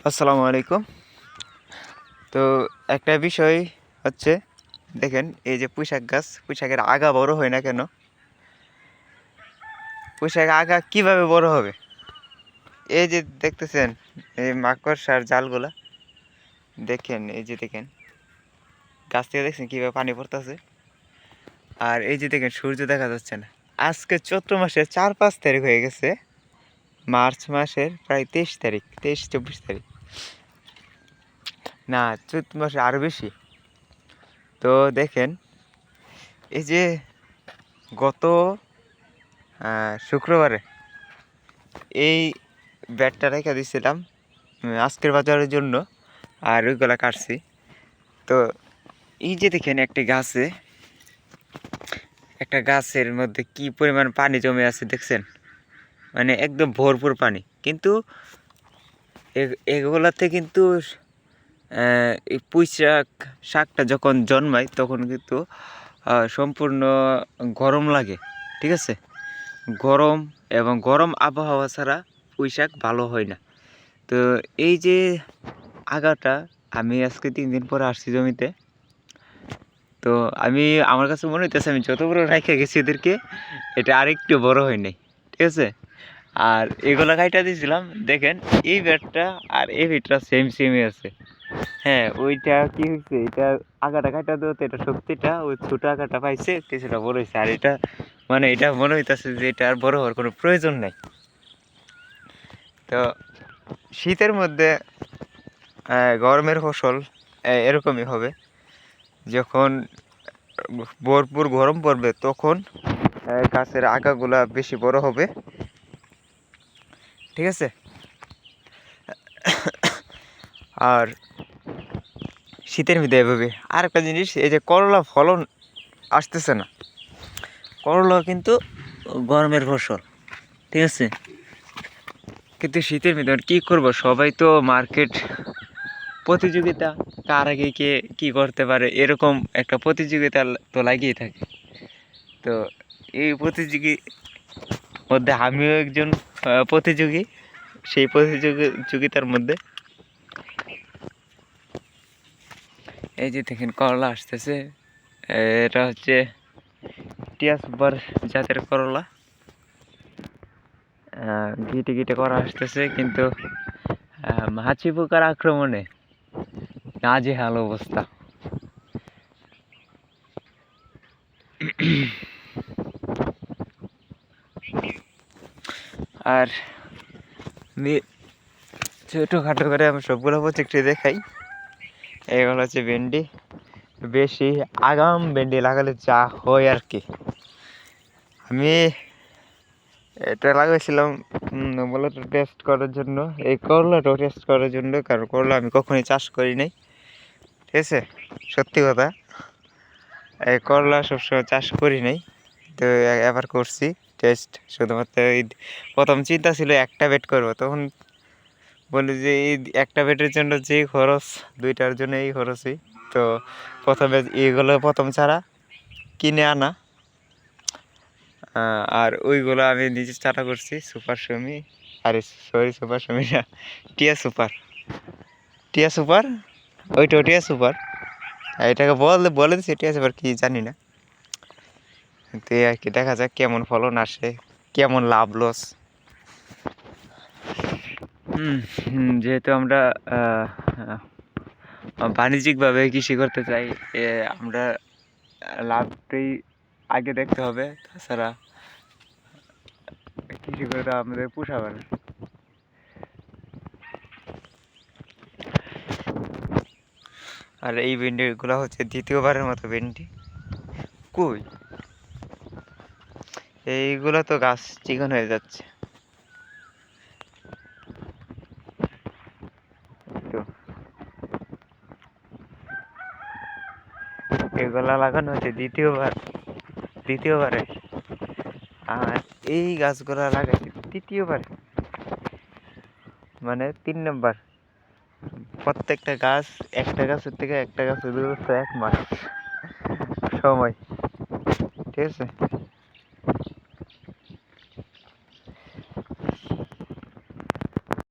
আসসালামু আলাইকুম। তো একটা বিষয় হচ্ছে, দেখেন এই যে পুঁইশাক গাছ, পুঁইশাকের আগা বড় হয় না কেন? পুঁইশাকের আগা কিভাবে বড় হবে? এই যে দেখতেছেন এই মাকড়সার জালগুলা, দেখেন এই যে দেখেন গাছ থেকে দেখছেন কিভাবে পানি পড়তেছে। আর এই যে দেখেন সূর্য দেখা যাচ্ছে না। আজকে চৈত্র মাসের 4-5 তারিখ হয়ে গেছে, মার্চ মাসের প্রায় 23 তারিখ, 23-24 তারিখ, না চৈত্র মাসে আরও বেশি। তো দেখেন এই যে গত শুক্রবারে এই ব্যাটটা রেখে দিয়েছিলাম আজকের বাজারের জন্য, আর ওইগুলা কাটছি। তো এই যে দেখেন একটা গাছের মধ্যে কি পরিমাণ পানি জমে আছে দেখছেন, মানে একদম ভরপুর পানি। কিন্তু এগুলাতে কিন্তু এই পুঁই শাকটা যখন জন্মায় তখন কিন্তু সম্পূর্ণ গরম লাগে, ঠিক আছে? গরম আবহাওয়া ছাড়া পুঁই শাক ভালো হয় না। তো এই যে আগাটা আমি আজকে 3 দিন পরে আসছি জমিতে। তো আমার কাছে মনে হইতেছে আমি যত বড় রাইখা গেছি এদেরকে, এটা আরেকটু বড় হয় নাই, ঠিক আছে? আর এগুলা কাইটা দিয়েছিলাম, দেখেন এই ব্যাটটা আর এই ব্যাটটা সেমই আছে। হ্যাঁ, ওইটা কি হয়েছে, এটা আগাটা কাটা দেওয়াতে এটা সত্যিটা ওই ছোট আগাটা পাইছে, কিছুটা বড় হয়েছে। আর এটা মানে এটা মনে হইতেছে যে এটা আর বড় হওয়ার কোনো প্রয়োজন নাই। তো শীতের মধ্যে গরমের ফসল এরকমই হবে। যখন ভরপুর গরম পড়বে তখন গাছের আগাগুলা বেশি বড় হবে, ঠিক আছে? আর শীতের মধ্যে এভাবে আর একটা জিনিস, এই যে করলা ফলন আসতেছে না। করলা কিন্তু গরমের ফসল, ঠিক আছে? কিন্তু শীতের মধ্যে কী করবো, সবাই তো মার্কেট প্রতিযোগিতা, কার আগে কে কী করতে পারে, এরকম একটা প্রতিযোগিতা তো লাগিয়ে থাকে। তো এই মধ্যে আমিও একজন প্রতিযোগী। সেই প্রতিযোগিতার মধ্যে এই যে দেখেন করলা আসতেছে, এটা হচ্ছে টিয়া সুপার জাতের করলা। গিটে গিটে করা আসতেছে, কিন্তু মাছি পোকার আক্রমণে নাজেহাল অবস্থা। আর আমি ছোটোখাটো করে আমি সবগুলো প্রজেক্টে দেখাই। এগুলো হচ্ছে ভেন্ডি, বেশি আগাম ভেন্ডি লাগালে যা হয় আর কি। আমি এটা লাগাইছিলাম মূলত টেস্ট করার জন্য, এই করলাটাও টেস্ট করার জন্য, কারণ করলা আমি কখনোই চাষ করি নাই, ঠিক আছে? সত্যি কথা, এই করলা সবসময় চাষ করি নাই। তো এবার করছি টেস্ট, শুধুমাত্র এই প্রথম চিন্তা ছিল একটা বেড করবো, তখন বলি যে এই একটা বেডের জন্য যেই খরচ, দুইটার জন্য এই খরচই। তো প্রথমে এইগুলো প্রথম ছাড়া কিনে আনা, আর ওইগুলো আমি নিজে চারা করছি সুপার শমি, আরে সরি সুপার শমি না, টিয়া সুপার, ওইটাও টিয়া সুপার। এটাকে বলে দিচ্ছি টিয়া সুপার কি জানি না। তো এই আর কি, দেখা যাক কেমন ফলন আসে, কেমন লাভ লস। যেহেতু আমরা বাণিজ্যিকভাবে কৃষি করতে চাই, আমরা লাভটাই আগে দেখতে হবে, তাছাড়া কৃষি করে আমাদের পোষাবে না। আর এই ভেন্ডিগুলো হচ্ছে দ্বিতীয়বারের মতো ভেন্ডি। কই এইগুলো তো গাছ চিকন হয়ে যাচ্ছে, তো এগুলা লাগানো হচ্ছে দ্বিতীয়বারে, আর এই গাছগুলা লাগাইছে তৃতীয়বারে, মানে 3 নম্বর। প্রত্যেকটা গাছ, একটা গাছের থেকে একটা গাছের দূরত্ব 1 মাস সময়, ঠিক আছে?